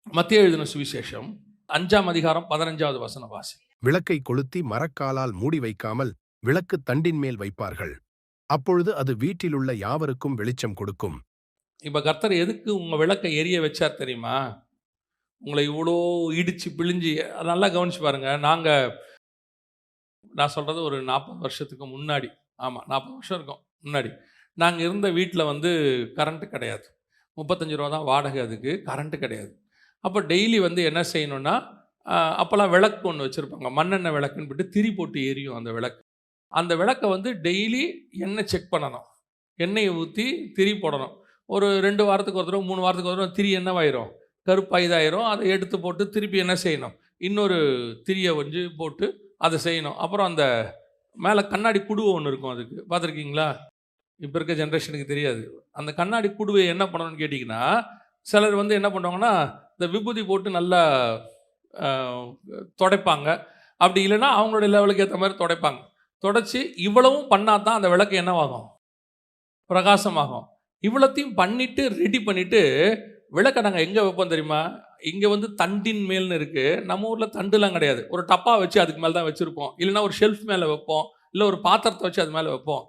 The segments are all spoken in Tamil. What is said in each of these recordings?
மத்தேயு எழுதின சுவிசேஷம் 5ஆம் அதிகாரம் 15வது வசனம் வாசி. விளக்கை கொளுத்தி மரக்காலால் மூடி வைக்காமல் விளக்கு தண்டின் மேல் வைப்பார்கள். அப்பொழுது அது வீட்டிலுள்ள யாவருக்கும் வெளிச்சம் கொடுக்கும். இப்ப கர்த்தர் எதுக்கு உங்க விளக்கை எரிய வச்சார் தெரியுமா? உங்களை இவ்வளோ இடிச்சு பிழிஞ்சு நல்லா கவனிச்சு பாருங்க. நான் சொல்றது ஒரு 40 வருஷத்துக்கு முன்னாடி, ஆமா 40 வருஷம் இருக்கும் முன்னாடி, நாங்க இருந்த வீட்டில் வந்து கரண்ட் கிடையாது. 35 ரூபா தான் வாடகை, அதுக்கு கரண்ட் கிடையாது. அப்போ டெய்லி வந்து என்ன செய்யணும்னா, அப்போல்லாம் விளக்கு ஒன்று வச்சுருப்பாங்க, மண்ணெண்ணெய் விளக்குன்னு போட்டு திரி போட்டு எரியும் அந்த விளக்கு. அந்த விளக்கை வந்து டெய்லி எண்ணெய் செக் பண்ணணும், எண்ணெயை ஊற்றி திரி போடணும். ஒரு 2 வாரத்துக்கு ஒரு தடவை 3 வாரத்துக்கு ஒரு தடவை திரி என்னவாயிரும், கருப்பாக இதாயிரும். அதை எடுத்து போட்டு திருப்பி என்ன செய்யணும், இன்னொரு திரியை வந்து போட்டு அதை செய்யணும். அப்புறம் அந்த மேலே கண்ணாடி குடுவை ஒன்று இருக்கும், அதுக்கு பார்த்துருக்கீங்களா? இப்போ இருக்க ஜென்ரேஷனுக்கு தெரியாது. அந்த கண்ணாடி குடுவை என்ன பண்ணணும்னு கேட்டிங்கன்னா, சிலர் வந்து என்ன பண்ணுவாங்கன்னா, இந்த விபூதி போட்டு நல்லா துடைப்பாங்க. அப்படி இல்லைன்னா அவங்களுடைய லெவலுக்கு ஏற்ற மாதிரி துடைப்பாங்க. தொடச்சி இவ்வளவும் பண்ணால் தான் அந்த விளக்கு என்னவாகும், பிரகாசமாகும். இவ்வளோத்தையும் பண்ணிவிட்டு ரெடி பண்ணிவிட்டு விளக்கை நாங்கள் எங்கே வைப்போம் தெரியுமா? இங்கே வந்து தண்டின் மேல்னு இருக்குது. நம்ம ஊரில் தண்டுலாம் கிடையாது. ஒரு டப்பா வச்சு அதுக்கு மேலே தான் வச்சுருப்போம். இல்லைன்னா ஒரு ஷெல்ஃப் மேலே வைப்போம், இல்லை ஒரு பாத்திரத்தை வச்சு அது மேலே வைப்போம்.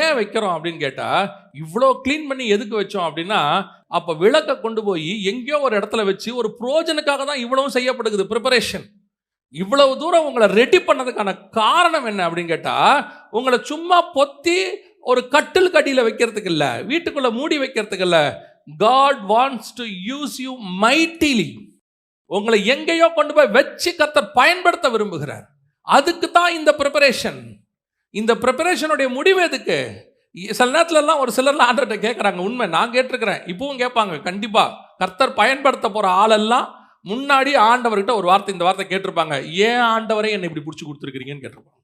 ஏன் வைக்கிறோம் அப்படின்னு கேட்டால், இவ்வளோ க்ளீன் பண்ணி எதுக்கு வச்சோம் அப்படின்னா, அப்போ விளக்கை கொண்டு போய் எங்கேயோ ஒரு இடத்துல வச்சு ஒரு புரோஜனுக்காக தான் இவ்வளவும் செய்யப்படுகிறது, ப்ரிப்பரேஷன். இவ்வளவு தூரம் உங்களை ரெடி பண்ணதுக்கான காரணம் என்ன அப்படின்னு கேட்டால், உங்களை சும்மா பொத்தி ஒரு கட்டில் கடியில் வைக்கிறதுக்கு இல்லை, வீட்டுக்குள்ளே மூடி வைக்கிறதுக்கு இல்லை. God wants to use you mightily. உங்களை எங்கேயோ கொண்டு போய் வச்சு கர்த்தர் பயன்படுத்த விரும்புகிறார். அதுக்கு தான் இந்த ப்ரிப்பரேஷன். இந்த ப்ரிப்பரேஷனுடைய முடிவு எதுக்கு? சில நேரத்துலலாம் ஒரு சிலர்லாம் ஆண்டவர்கிட்ட கேட்குறாங்க. உண்மை, நான் கேட்டிருக்கிறேன், இப்பவும் கேட்பாங்க. கண்டிப்பாக கர்த்தர் பயன்படுத்த போகிற ஆளெல்லாம் முன்னாடி ஆண்டவர்கிட்ட ஒரு வார்த்தை, இந்த வார்த்தை கேட்டிருப்பாங்க. ஏன் ஆண்டவரை என்னை இப்படி பிடிச்சி கொடுத்துருக்கிறீங்கன்னு கேட்டிருப்பாங்க.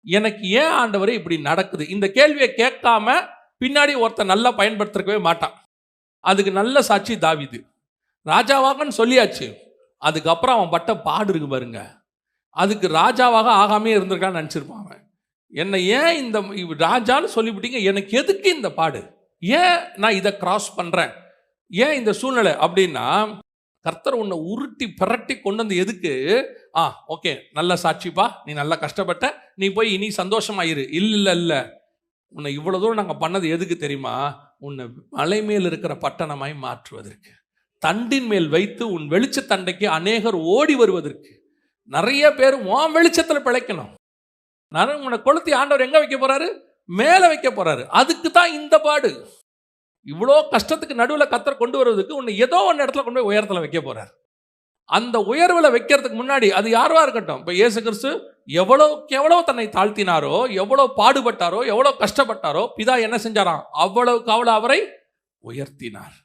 எனக்கு ஏன் ஆண்டவரே இப்படி நடக்குது? இந்த கேள்வியை கேட்காம பின்னாடி ஒருத்தர் நல்லா பயன்படுத்திருக்கவே மாட்டான். அதுக்கு நல்ல சாட்சி தாவீது. ராஜாவாகன்னு சொல்லியாச்சு, அதுக்கப்புறம் அவன் பட்ட பாடு இருக்கு பாருங்க. அதுக்கு ராஜாவாக ஆகாமே இருந்திருக்கான்னு நினச்சிருப்பான் அவன். என்னை ஏன் இந்த ராஜான்னு சொல்லிவிட்டீங்க, எனக்கு எதுக்கு இந்த பாடு, ஏன் நான் இதை கிராஸ் பண்ணுறேன், ஏன் இந்த சூழ்நிலை அப்படின்னா, கர்த்தர் உன்னை உருட்டி பிரட்டி கொண்டு வந்து எதுக்கு? ஓகே, நல்ல சாட்சிப்பா, நீ நல்லா கஷ்டப்பட்ட, நீ போய் இனி சந்தோஷமாயிரு. இல்லை, உன்னை இவ்வளோ தூரம் நாங்கள் பண்ணது எதுக்கு தெரியுமா? உன்னை மலை மேல் இருக்கிற பட்டணமாய் மாற்றுவதற்கு, தண்டின் மேல் வைத்து உன் வெளிச்ச தண்டைக்கு அநேகர் ஓடி வருவதற்கு. நிறைய பேர் உன் வெளிச்சத்தில் பிழைக்கணும். நான் உன்னை கொளுத்தி ஆண்டவர் எங்கே வைக்க போறாரு? மேலே வைக்க போறாரு. அதுக்கு தான் இந்த பாடு. இவ்வளோ கஷ்டத்துக்கு நடுவில் கர்த்தர் கொண்டு வருவதற்கு உன்னை ஏதோ ஒன்று இடத்துல கொண்டு போய் உயரத்தில் வைக்க போறார். அந்த உயர்வில் வைக்கிறதுக்கு முன்னாடி அது யாரா இருக்கட்டும், இப்போ இயேசு கிறிஸ்து எவ்வளோ தன்னை தாழ்த்தினாரோ, எவ்வளோ பாடுபட்டாரோ, எவ்வளோ கஷ்டப்பட்டாரோ, பிதா என்ன செஞ்சாராம்? அவ்வளவுக்கு அவ்வளோ அவரை உயர்த்தினார்.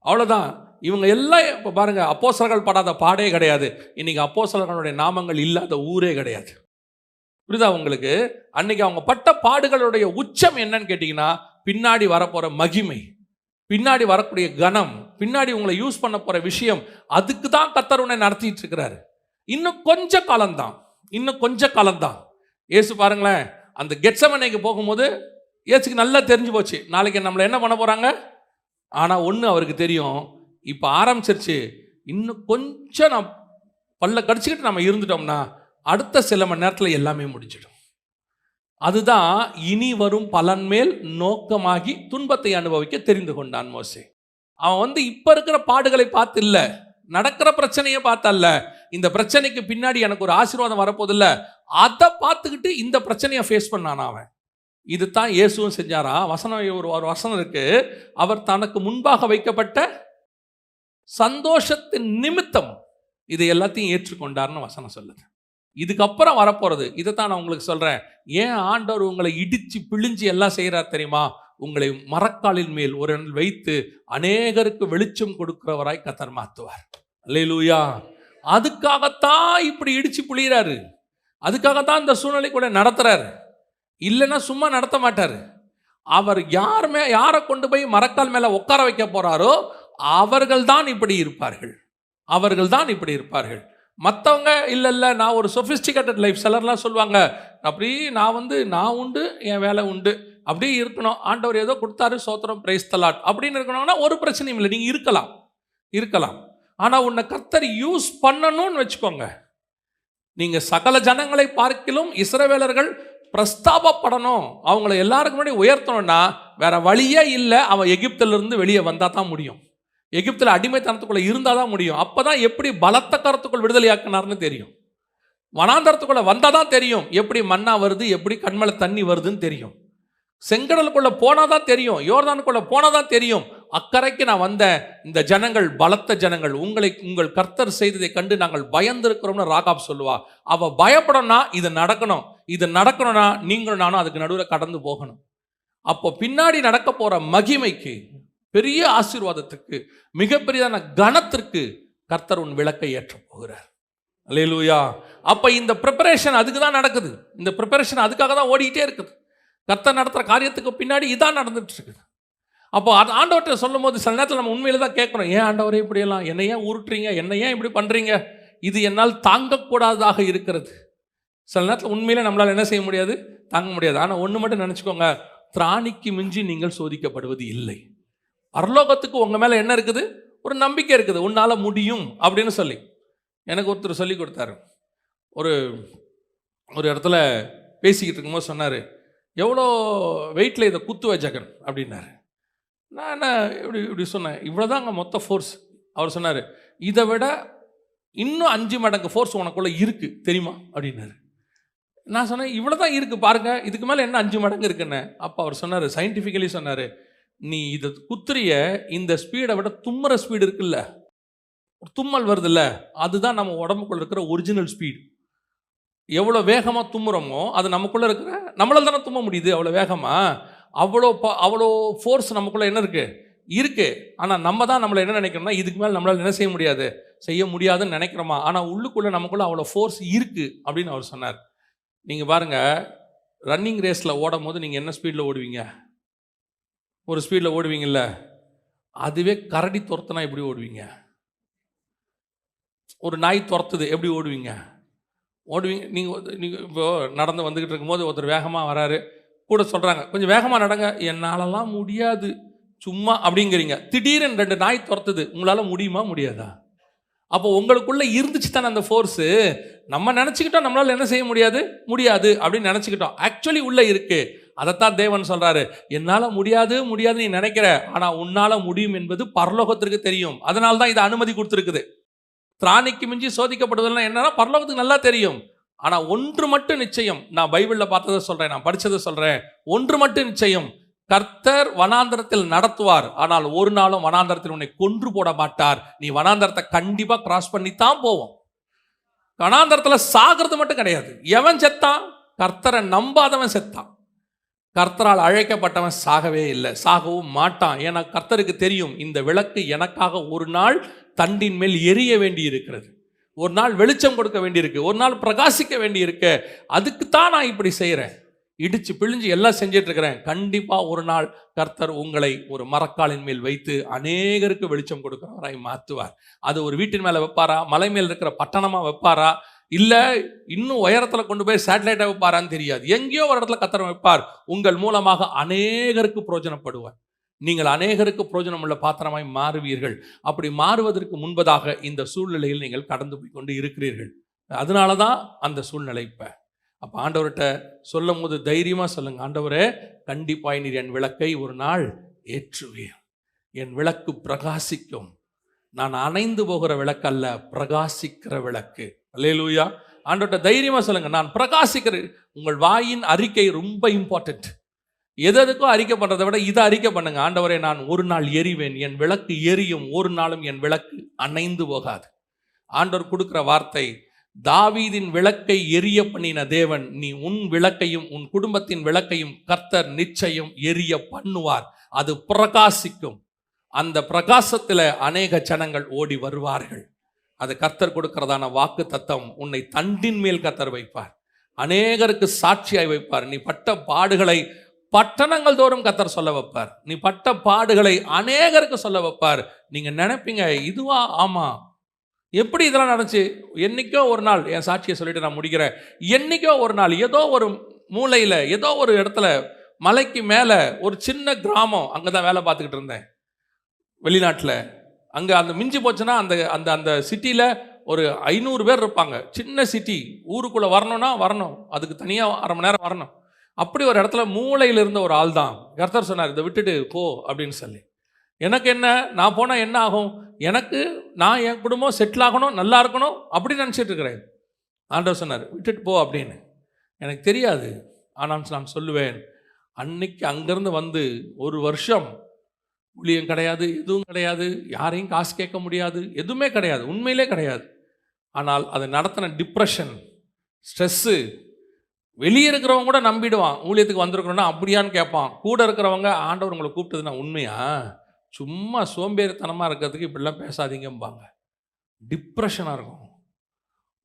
அவ்வளோதான். இவங்க எல்லாம் இப்போ பாருங்க, அப்போஸ்தலர்கள் படாத பாடே கிடையாது. இன்னைக்கு அப்போஸ்தலர்களுடைய நாமங்கள் இல்லாத ஊரே கிடையாது. புரியுதா உங்களுக்கு? அன்னைக்கு அவங்க பட்ட பாடுகளுடைய உச்சம் என்னன்னு கேட்டிங்கன்னா, பின்னாடி வரப்போகிற மகிமை, பின்னாடி வரக்கூடிய கனம், பின்னாடி உங்களை யூஸ் பண்ண போகிற விஷயம், அதுக்கு தான் கர்த்தர் உன்னை நடத்திட்டு இருக்கிறாரு. இன்னும் கொஞ்ச காலம்தான். இயேசு பாருங்களேன், அந்த கெத்செமனேக்கு போகும்போது இயேசுக்கு நல்லா தெரிஞ்சு போச்சு, நாளைக்கு நம்மளை என்ன பண்ண போகிறாங்க. ஆனால் ஒன்று அவருக்கு தெரியும், இப்போ ஆரம்பிச்சிருச்சு, இன்னும் கொஞ்சம் நான் பல்ல கடிச்சிக்கிட்டு நம்ம இருந்துட்டோம்னா அடுத்த சில மணி நேரத்தில் எல்லாமே முடிஞ்சிடும். அதுதான் இனி வரும் பலன் மேல் நோக்கமாகி துன்பத்தை அனுபவிக்க தெரிந்து கொண்டான் மோசே. அவன் வந்து இப்போ இருக்கிற பாடுகளை பார்த்து இல்லை, நடக்கிற பிரச்சனையை பார்த்தல்ல, இந்த பிரச்சனைக்கு பின்னாடி எனக்கு ஒரு ஆசீர்வாதம் வரப்போதில்லை, அதை பார்த்துக்கிட்டு இந்த பிரச்சனையை ஃபேஸ் பண்ணான் அவன். இது தான் இயேசுவும் செஞ்சாரா? ஒரு வசனம் இருக்கு, அவர் தனக்கு முன்பாக வைக்கப்பட்ட சந்தோஷத்தின் நிமித்தம் இதை எல்லாத்தையும் ஏற்றுக்கொண்டார்னு வசனம் சொல்லுது. இதுக்கப்புறம் வரப்போறது இதைத்தான் நான் உங்களுக்கு சொல்றேன். ஏன் ஆண்டவர் உங்களை இடிச்சு பிழிஞ்சு எல்லாம் செய்யறார் தெரியுமா? உங்களை மரக்காலின் மேல் ஒரு வைத்து அநேகருக்கு வெளிச்சம் கொடுக்கிறவராய் கர்த்தர் மாத்துவார். அல்லேலூயா. அதுக்காகத்தான் இப்படி இடிச்சு பிழிகிறாரு. அதுக்காகத்தான் இந்த சூழ்நிலை கூட நடத்துறாரு. இல்லைன்னா சும்மா நடத்த மாட்டாரு. அவர் யாரை கொண்டு போய் மரக்கால் மேல உட்கார வைக்க போறாரோ அவர்கள் தான் இப்படி இருப்பார்கள். மற்றவங்க இல்லை, நான் ஒரு சொஃபிஸ்டிகேட்டட் லைஃப், சிலர்லாம் சொல்லுவாங்க, அப்படி நான் உண்டு, என் வேலை உண்டு, அப்படி இருக்கணும், ஆண்டவர் ஏதோ கொடுத்தாரு, சோத்திரம், பிரைஸ் தி லார்ட் அப்படின்னு இருக்கணும்னா ஒரு பிரச்சனையும் இல்லை, நீங்கள் இருக்கலாம். ஆனா உன்னை கர்த்தர் யூஸ் பண்ணணும்னு வச்சுக்கோங்க. நீங்க சகல ஜனங்களை பார்க்கிலும் இஸ்ரவேலர்கள் பிரஸ்தாபப்படணும், அவங்கள எல்லாருக்கும் முன்னாடி உயர்த்தணும்னா வேற வழியே இல்லை. அவன் எகிப்திலிருந்து வெளியே வந்தா தான் முடியும். எகிப்தில் அடிமைத்தனத்துக்குள்ள இருந்தா தான் முடியும். அப்பதான் எப்படி பலத்த கரத்துக்குள் விடுதலையாக்கினார்னு தெரியும். வனாந்தரத்துக்குள்ள வந்தா தான் தெரியும் எப்படி மன்னா வருது, எப்படி கண்மலை தண்ணி வருதுன்னு தெரியும். செங்கடலுக்குள்ள போனாதான் தெரியும், யோர்தானுக்குள்ள போனாதான் தெரியும் அக்கறைக்கு நான் வந்தேன். இந்த ஜனங்கள் பலத்த ஜனங்கள், உங்கள் கர்த்தர் செய்ததை கண்டு நாங்கள் பயந்திருக்கிறோம்னு ராகாப் சொல்லுவா. அவ பயப்படணும்னா இது நடக்கணும். இது நடக்கணும்னா நீங்களும் நானும் அதுக்கு நடுவில் கடந்து போகணும். அப்போ பின்னாடி நடக்க போற மகிமைக்கு, பெரிய ஆசீர்வாதத்துக்கு, மிகப்பெரியதான கனத்திற்கு கர்த்தர் உன் விளக்கை ஏற்ற போகிறார். அல்லேலூயா. அப்ப இந்த ப்ரிப்பரேஷன் அதுக்கு தான் நடக்குது. இந்த ப்ரிப்பரேஷன் அதுக்காக தான் ஓடிக்கிட்டே இருக்குது. கர்த்தர் நடத்துகிற காரியத்துக்கு பின்னாடி இதான் நடந்துட்டு இருக்குது. அப்போ அது ஆண்டவர்கிட்ட சொல்லும் போது சில நேரத்தில் நம்ம உண்மையில தான் கேட்கணும், ஏன் ஆண்டவரே இப்படியெல்லாம் என்னை ஏன் உருட்டுறீங்க, என்னை ஏன் இப்படி பண்ணுறீங்க, இது என்னால் தாங்கக்கூடாததாக இருக்கிறது. சில நேரத்தில் உண்மையிலே நம்மளால் என்ன செய்ய முடியாது, தாங்க முடியாது. ஆனால் ஒன்று மட்டும் நினச்சிக்கோங்க, திராணிக்கு மிஞ்சி நீங்கள் சோதிக்கப்படுவது இல்லை. பரலோகத்துக்கு உங்கள் மேலே என்ன இருக்குது, ஒரு நம்பிக்கை இருக்குது, உன்னால் முடியும் அப்படின்னு சொல்லி. எனக்கு ஒருத்தர் சொல்லி கொடுத்தாரு. ஒரு இடத்துல பேசிக்கிட்டு இருக்கும்போது சொன்னார், எவ்வளோ வெயிட்டில் இதை குத்துவ ஜெகன் அப்படின்னாரு. நான் என்ன இப்படி சொன்னேன், இவ்வளோதாங்க மொத்த ஃபோர்ஸ். அவர் சொன்னார், இதை விட இன்னும் 5 மடங்கு ஃபோர்ஸ் உனக்குள்ளே இருக்குது தெரியுமா அப்படின்னாரு. நான் சொன்னேன், இவ்வளோ தான் இருக்குது பாருங்க, இதுக்கு மேலே என்ன 5 மடங்கு இருக்குன்னு. அப்போ அவர் சொன்னார், சயின்டிஃபிக்கலி சொன்னார், நீ இதை குத்துறிய இந்த ஸ்பீடை விட தும்முற ஸ்பீடு இருக்குல்ல, தும்மல் வருதுல்ல, அதுதான் நம்ம உடம்புக்குள்ள இருக்கிற ஒரிஜினல் ஸ்பீடு. எவ்வளோ வேகமாக தும்முறோமோ அது நமக்குள்ளே இருக்கிற, நம்மளால் தானே தும்ம முடியுது அவ்வளோ வேகமாக. அவ்வளோ ஃபோர்ஸ் நமக்குள்ளே என்ன இருக்குது. ஆனால் நம்ம தான் நம்மளை என்ன நினைக்கிறோம்னா, இதுக்கு மேலே நம்மளால் என்ன செய்ய முடியாதுன்னு நினைக்கிறோமா. ஆனால் உள்ளுக்குள்ளே நமக்குள்ளே அவ்வளோ ஃபோர்ஸ் இருக்குது அப்படின்னு அவர் சொன்னார். நீங்கள் பாருங்கள், ரன்னிங் ரேஸில் ஓடும் போது நீங்கள் என்ன ஸ்பீடில் ஓடுவீங்க, ஒரு ஸ்பீடில் ஓடுவீங்கல்ல. அதுவே கரடி துரத்துனா எப்படி ஓடுவீங்க, ஒரு நாய் துரத்துது எப்படி ஓடுவீங்க. நீங்கள் இப்போ நடந்து வந்துக்கிட்டு இருக்கும்போது ஒருத்தர் வேகமாக வராரு, கூட சொல்கிறாங்க கொஞ்சம் வேகமாக நடங்க, என்னாலலாம் முடியாது சும்மா அப்படிங்கிறீங்க. திடீர்னு 2 நாய் துரத்துது, உங்களால் முடியுமா முடியாதா? அப்போ உங்களுக்குள்ளே இருந்துச்சு தானே அந்த ஃபோர்ஸு. நம்ம நினச்சிக்கிட்டோம் நம்மளால் என்ன செய்ய முடியாது அப்படின்னு நினச்சிக்கிட்டோம். ஆக்சுவலி உள்ளே இருக்குது. அதைத்தான் தேவன் சொல்கிறாரு, என்னால் முடியாது நீ நினைக்கிற, ஆனால் உன்னால் முடியும் என்பது பரலோகத்திற்கு தெரியும். அதனால தான் இதை அனுமதி கொடுத்துருக்குது. திராணிக்கு மிஞ்சி சோதிக்கப்படுவதெல்லாம் என்னன்னா பரலோகத்துக்கு நல்லா தெரியும். ஆனால் ஒன்று மட்டும் நிச்சயம், நான் பைபிளில் பார்த்ததை சொல்கிறேன், நான் படித்ததை சொல்கிறேன், ஒன்று மட்டும் நிச்சயம், கர்த்தர் வனாந்தரத்தில் நடத்துவார். ஆனால் ஒரு நாளும் வனாந்தரத்தில் உன்னை கொன்று போட மாட்டார். நீ வனாந்தரத்தை கண்டிப்பாக கிராஸ் பண்ணித்தான் போவோம். வனாந்தரத்தில் சாகிறது மட்டும் கிடையாது. எவன் செத்தான், கர்த்தரை நம்பாதவன் செத்தான். கர்த்தரால் அழைக்கப்பட்டவன் சாகவே இல்லை, சாகவும் மாட்டான். ஏன்னா கர்த்தருக்கு தெரியும், இந்த விளக்கு எனக்காக ஒரு நாள் தண்டின் மேல் எரிய வேண்டி இருக்கிறது, ஒரு நாள் வெளிச்சம் கொடுக்க வேண்டியிருக்கு, ஒரு நாள் பிரகாசிக்க வேண்டியிருக்கு. அதுக்குத்தான் நான் இப்படி செய்கிறேன், இடிச்சு பிழிஞ்சு எல்லாம் செஞ்சிட்டு இருக்கிறேன். கண்டிப்பாக ஒரு நாள் கர்த்தர் உங்களை ஒரு மரக்காலின் மேல் வைத்து அநேகருக்கு வெளிச்சம் கொடுக்கிறவராய் மாற்றுவார். அது ஒரு வீட்டின் மேலே வைப்பாரா, மலை மேல் இருக்கிற பட்டணமாக வைப்பாரா, இல்லை இன்னும் உயரத்தில் கொண்டு போய் சேட்டலைட்டாக வைப்பாரான்னு தெரியாது. எங்கேயோ ஒரு இடத்துல கர்த்தர் வைப்பார். உங்கள் மூலமாக அநேகருக்கு பிரயோஜனப்படுவார். நீங்கள் அநேகருக்கு பிரயோஜனம் உள்ள பாத்திரமாய் மாறுவீர்கள். அப்படி மாறுவதற்கு முன்பதாக இந்த சூழ்நிலையில் நீங்கள் கடந்து போய் கொண்டு இருக்கிறீர்கள். அதனால தான் அந்த சூழ்நிலை. அப்போ ஆண்டவர்கிட்ட சொல்லும் போது தைரியமாக சொல்லுங்க, ஆண்டவரே கண்டிப்பாய் நீர் என் விளக்கை ஒரு நாள் ஏற்றுவீர், என் விளக்கு பிரகாசிக்கும். நான் அணைந்து போகிற விளக்கு அல்ல, பிரகாசிக்கிற விளக்கு. அல்லேலூயா. ஆண்டவர்கிட்ட தைரியமாக சொல்லுங்க, நான் பிரகாசிக்கிறேன். உங்கள் வாயின் அறிக்கை ரொம்ப இம்பார்ட்டன்ட். எதுக்கும் அறிக்கை பண்ணுறதை விட இதை அறிக்கை பண்ணுங்க. ஆண்டவரே நான் ஒரு நாள் எரிவேன், என் விளக்கு எரியும், ஒரு நாளும் என் விளக்கு அணைந்து போகாது. ஆண்டவர் கொடுக்குற வார்த்தை, தாவீதின் விளக்கை எரிய பண்ணின தேவன், நீ உன் விளக்கையும் உன் குடும்பத்தின் விளக்கையும் கர்த்தர் நிச்சயம் எரிய பண்ணுவார். அது பிரகாசிக்கும். அந்த பிரகாசத்தில் அநேக ஜனங்கள் ஓடி வருவார்கள். அது கர்த்தர் கொடுக்கிறதான வாக்கு தத்தம். உன்னை தண்டின் மேல் கர்த்தர் வைப்பார், அநேகருக்கு சாட்சியாய் வைப்பார். நீ பட்ட பாடுகளை பட்டணங்கள் தோறும் கர்த்தர் சொல்ல வைப்பார். நீ பட்ட பாடுகளை அநேகருக்கு சொல்ல வைப்பார். நீங்க நினைப்பீங்க, இதுவா? ஆமா, எப்படி இதெல்லாம் நடந்துச்சு? என்னைக்கோ ஒரு நாள், என் சாட்சியை சொல்லிட்டு நான் முடிக்கிறேன். என்னைக்கோ ஒரு நாள் ஏதோ ஒரு மூலையில், ஏதோ ஒரு இடத்துல, மலைக்கு மேலே ஒரு சின்ன கிராமம், அங்கே தான் வேலை பார்த்துக்கிட்டு இருந்தேன் வெளிநாட்டில். அங்கே அந்த மிஞ்சி போச்சுன்னா அந்த அந்த அந்த சிட்டியில் ஒரு 500 பேர் இருப்பாங்க. சின்ன சிட்டி, ஊருக்குள்ளே வரணும்னா வரணும், அதுக்கு தனியாக அரை மணி நேரம் வரணும். அப்படி ஒரு இடத்துல மூளையில் இருந்த ஒரு ஆள் தான் கர்த்தர் சொன்னார், இதை விட்டுட்டு போ அப்படின்னு சொல்லி. எனக்கு என்ன, நான் போனால் என்ன ஆகும், எனக்கு நான் என் குடும்பம் செட்டில் ஆகணும், நல்லா இருக்கணும் அப்படின்னு நினச்சிட்டு இருக்கிறேன். ஆண்டவர் சொன்னார், விட்டுட்டு போ அப்படின்னு. எனக்கு தெரியாது, ஆனால் நான் சொல்லுவேன், அன்னைக்கு அங்கேருந்து வந்து 1 வருஷம் ஊழியம் கிடையாது, எதுவும் கிடையாது, யாரையும் காசு கேட்க முடியாது, எதுவுமே கிடையாது, உண்மையிலே கிடையாது. ஆனால் அதை நடத்தின டிப்ரெஷன், ஸ்ட்ரெஸ்ஸு, வெளியே இருக்கிறவங்க கூட நம்பிடுவான், ஊழியத்துக்கு வந்திருக்கிறோன்னா அப்படியான்னு கேட்பான். கூட இருக்கிறவங்க, ஆண்டவர் உங்களை கூப்பிட்டதுன்னா உண்மையா, சும்மா சோம்பேறித்தனமாக இருக்கிறதுக்கு இப்படிலாம் பேசாதீங்கம்பாங்க. டிப்ரெஷனாக இருக்கும்.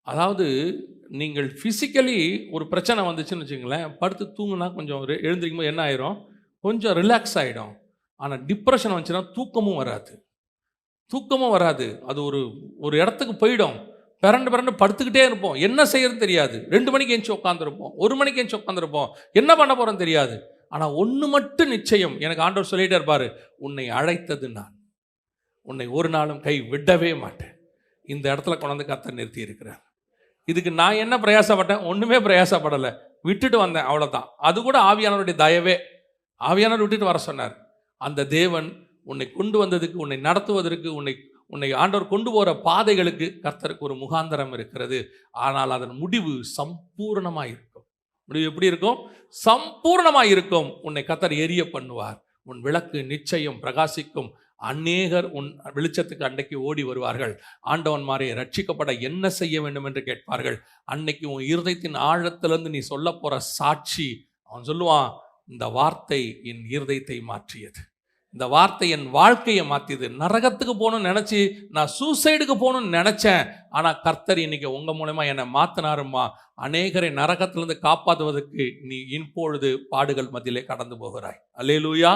அதாவது நீங்கள் ஃபிசிக்கலி ஒரு பிரச்சனை வந்துச்சுன்னு வச்சுங்களேன், படுத்து தூங்குனா கொஞ்சம் எழுந்திரிக்கும் போது என்ன ஆயிரும், கொஞ்சம் ரிலாக்ஸ் ஆகிடும். ஆனால் டிப்ரெஷன் வந்துச்சுன்னா தூக்கமும் வராது. அது ஒரு ஒரு இடத்துக்கு போயிடும். பிறண்டு படுத்துக்கிட்டே இருப்போம், என்ன செய்யறதுன்னு தெரியாது. 2 மணிக்கு எந்திச்சு உட்காந்துருப்போம், 1 மணிக்கு எந்திச்சு உட்காந்துருப்போம், என்ன பண்ண போகிறோன்னு தெரியாது. ஆனால் ஒன்று மட்டும் நிச்சயம், எனக்கு ஆண்டவர் சொல்லிகிட்டே இருப்பார், உன்னை அழைத்தது நான், உன்னை ஒரு நாளும் கை விடவே மாட்டேன். இந்த இடத்துல கொண்டாந்து கர்த்தர் நிறுத்தி இருக்கிறார். இதுக்கு நான் என்ன பிரயாசப்பட்டேன், ஒன்றுமே பிரயாசப்படலை, விட்டுட்டு வந்தேன், அவ்வளோதான். அது கூட ஆவியானவருடைய தயவே. ஆவியானவர் விட்டுட்டு வர சொன்னார். அந்த தேவன் உன்னை கொண்டு வந்ததுக்கு, உன்னை நடத்துவதற்கு, உன்னை ஆண்டவர் கொண்டு போகிற பாதைகளுக்கு கர்த்தருக்கு ஒரு முகாந்தரம் இருக்கிறது. ஆனால் அதன் முடிவு சம்பூர்ணமாக இருக்கும். முடிவு எப்படி இருக்கும், சம்பூர்ணமாக இருக்கும். உன்னை கர்த்தர் எரிய பண்ணுவார். உன் விளக்கு நிச்சயம் பிரகாசிக்கும். அநேகர் உன் வெளிச்சத்துக்கு அன்னைக்கு ஓடி வருவார்கள். ஆண்டவன்மாரே, ரட்சிக்கப்பட என்ன செய்ய வேண்டும் என்று கேட்பார்கள். அன்னைக்கு உன் இருதயத்தின் ஆழத்திலிருந்து நீ சொல்ல போற சாட்சி, அவன் சொல்லுவான், இந்த வார்த்தை என் இருதயத்தை மாற்றியது, இந்த வார்த்தை என் வாழ்க்கையை மாற்றியது. நரகத்துக்கு போகணும்னு நினச்சி நான் சூசைடுக்கு போகணும்னு நினச்சேன், ஆனால் கர்த்தர் இன்னைக்கு உங்கள் மூலமா என்னை மாற்றினாருமா. அநேகரை நரகத்திலிருந்து காப்பாற்றுவதற்கு நீ இப்பொழுது பாடுகள் மத்தியிலே கடந்து போகிறாய். அல்லேலூயா.